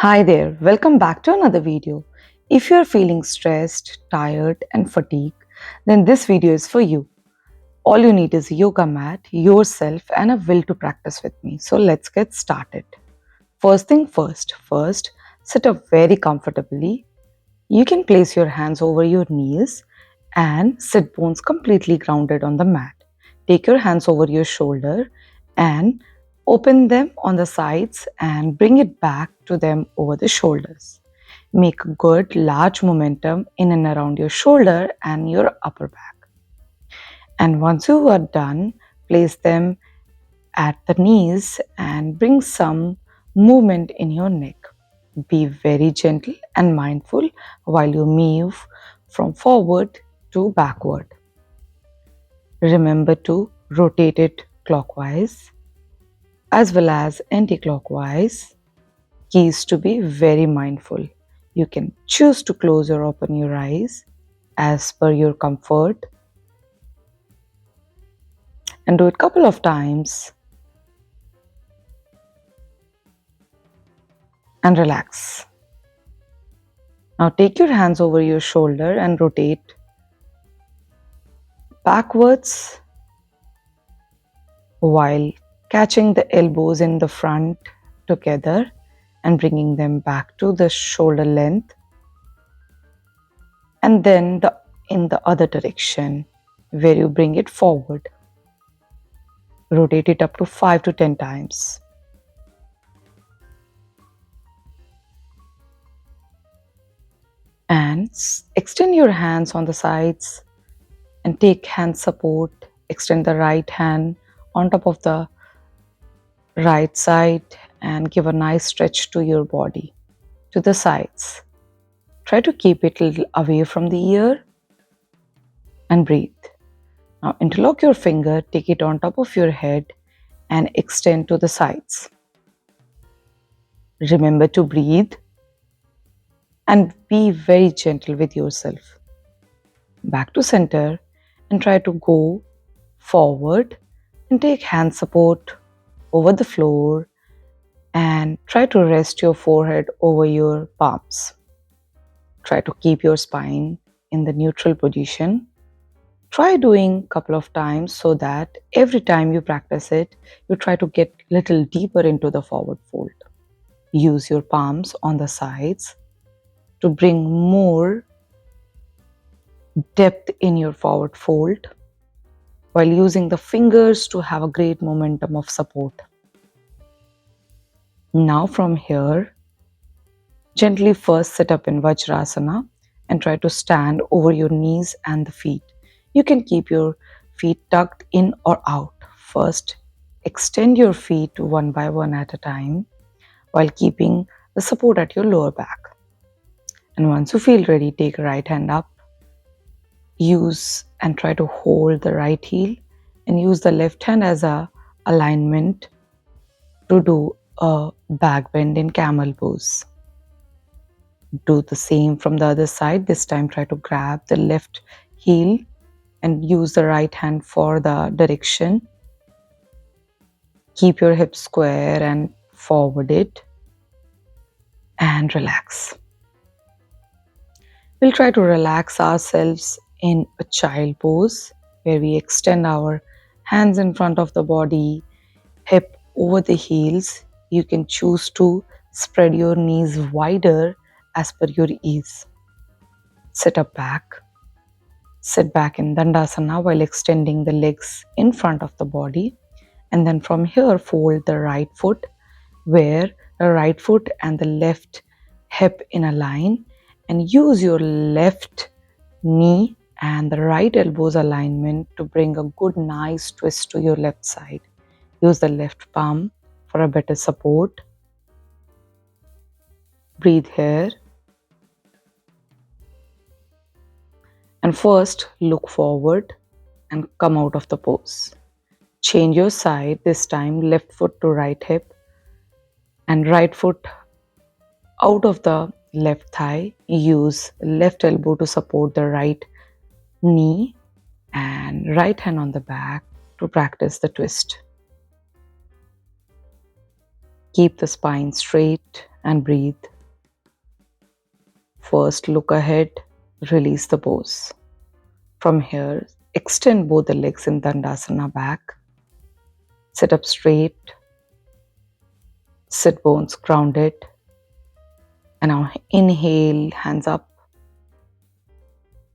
Hi there, welcome back to another video. If you're feeling stressed, tired, and fatigued, then this video is for you. All you need is a yoga mat, yourself, and a will to practice with me. So let's get started. First thing first, sit up very comfortably. You can place your hands over your knees and sit bones completely grounded on the mat. Take your hands over your shoulder and open them on the sides and bring it back to them over the shoulders. Make a good large momentum in and around your shoulder and your upper back. And once you are done, place them at the knees and bring some movement in your neck. Be very gentle and mindful while you move from forward to backward. Remember to rotate it clockwise as well as anti-clockwise. Key is to be very mindful. You can choose to close or open your eyes as per your comfort and do it a couple of times and relax. Now take your hands over your shoulder and rotate backwards while catching the elbows in the front together and bringing them back to the shoulder length, and then in the other direction where you bring it forward. Rotate it up to 5 to 10 times. And extend your hands on the sides and take hand support. Extend the right hand on top of the right side and give a nice stretch to your body, to the sides. Try to keep it a little away from the ear and breathe. Now interlock your finger, take it on top of your head and extend to the sides. Remember to breathe and be very gentle with yourself. Back to center and try to go forward and take hand support over the floor and try to rest your forehead over your palms. Try to keep your spine in the neutral position. Try doing a couple of times so that every time you practice it, you try to get a little deeper into the forward fold. Use your palms on the sides to bring more depth in your forward fold while using the fingers to have a great momentum of support. Now from here, gently first sit up in Vajrasana and try to stand over your knees and the feet. You can keep your feet tucked in or out. First, extend your feet one by one at a time while keeping the support at your lower back. And once you feel ready, take right hand up. Use and try to hold the right heel and use the left hand as a alignment to do a back bend in camel pose. Do the same from the other side. This time try to grab the left heel and use the right hand for the direction. Keep your hips square and forward it and relax. We'll try to relax ourselves in a child pose where we extend our hands in front of the body, hip over the heels. You can choose to spread your knees wider as per your ease. Sit up back. Sit back in Dandasana while extending the legs in front of the body. And then from here, fold the right foot where the right foot and the left hip in a line, and use your left knee and the right elbow's alignment to bring a good nice twist to your left side. Use the left palm for a better support. Breathe here. And first look forward and come out of the pose. Change your side, this time left foot to right hip and right foot out of the left thigh. Use left elbow to support the right knee and right hand on the back to practice the twist. Keep the spine straight and breathe. First, look ahead, release the pose. From here, extend both the legs in Dandasana back. Sit up straight, sit bones grounded. And now inhale, hands up.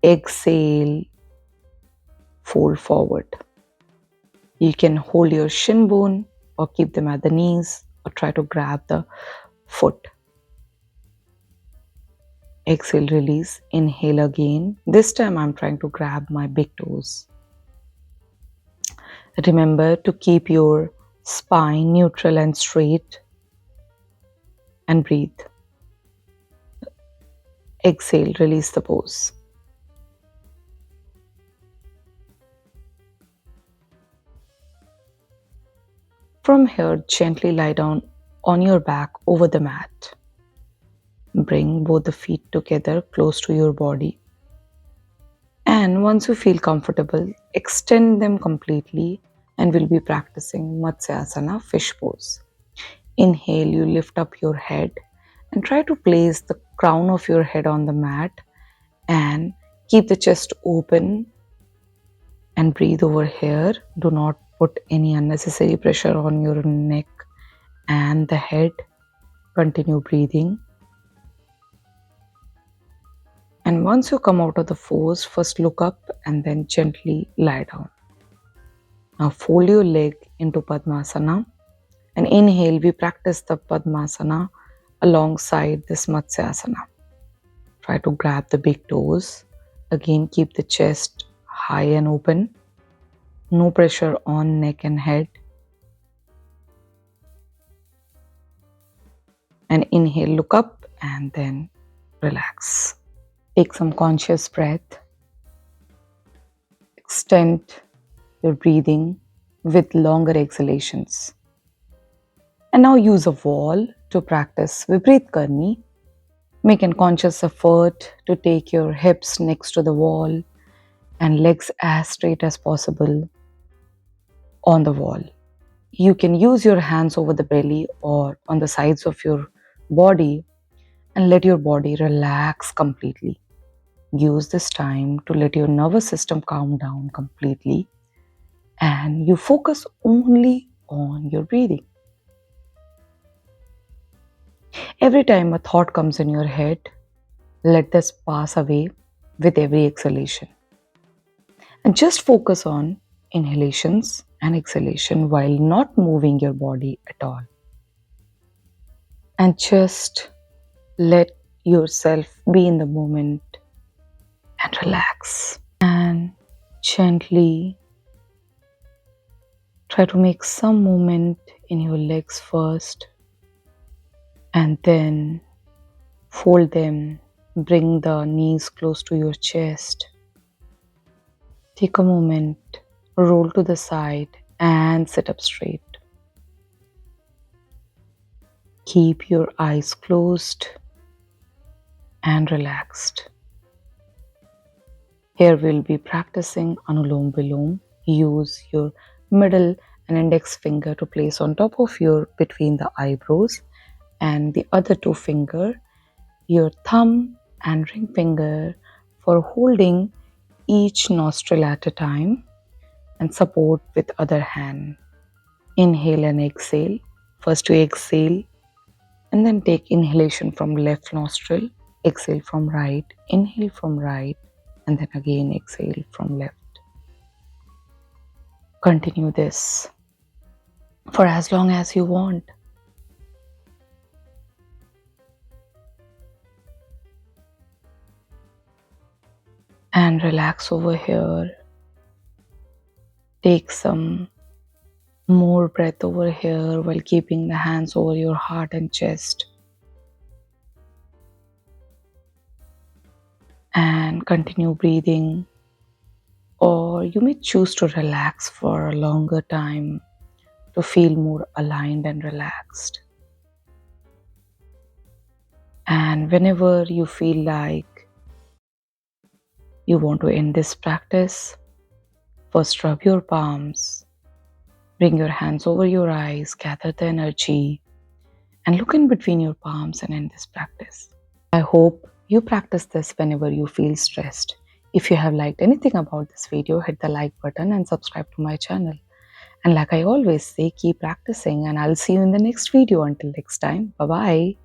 Exhale, fold forward. You can hold your shin bone or keep them at the knees or try to grab the foot. Exhale, release. Inhale again. This time I'm trying to grab my big toes. Remember to keep your spine neutral and straight. And breathe. Exhale, release the pose. From here, gently lie down on your back over the mat. Bring both the feet together close to your body. And once you feel comfortable, extend them completely and we'll be practicing Matsyasana fish pose. Inhale, you lift up your head and try to place the crown of your head on the mat and keep the chest open and breathe over here. Do not put any unnecessary pressure on your neck and the head. Continue breathing. And once you come out of the pose, first look up and then gently lie down. Now fold your leg into Padmasana and inhale, we practice the Padmasana alongside this Matsyasana. Try to grab the big toes. Again, keep the chest high and open. No pressure on neck and head. And inhale, look up and then relax. Take some conscious breath. Extend your breathing with longer exhalations. And now use a wall to practice Viprit Karni. Make a conscious effort to take your hips next to the wall and legs as straight as possible on the wall. You can use your hands over the belly or on the sides of your body and let your body relax completely. Use this time to let your nervous system calm down completely and you focus only on your breathing. Every time a thought comes in your head, let this pass away with every exhalation. And just focus on inhalations and exhalation while not moving your body at all. And just let yourself be in the moment and relax. And gently try to make some movement in your legs first and then fold them. Bring the knees close to your chest. Take a moment, roll to the side and sit up straight. Keep your eyes closed and relaxed. Here we'll be practicing Anulom Vilom. Use your middle and index finger to place on top of your between the eyebrows and the other two finger, your thumb and ring finger for holding each nostril at a time and support with other hand. Inhale and exhale. First you exhale and then take inhalation from left nostril, exhale from right, inhale from right and then again exhale from left. Continue this for as long as you want. And relax over here. Take some more breath over here while keeping the hands over your heart and chest. And continue breathing. Or you may choose to relax for a longer time to feel more aligned and relaxed. And whenever you feel like you want to end this practice, first rub your palms, bring your hands over your eyes, gather the energy, and look in between your palms and end this practice. I hope you practice this whenever you feel stressed. If you have liked anything about this video, hit the like button and subscribe to my channel. And like I always say, keep practicing and I'll see you in the next video. Until next time, bye bye.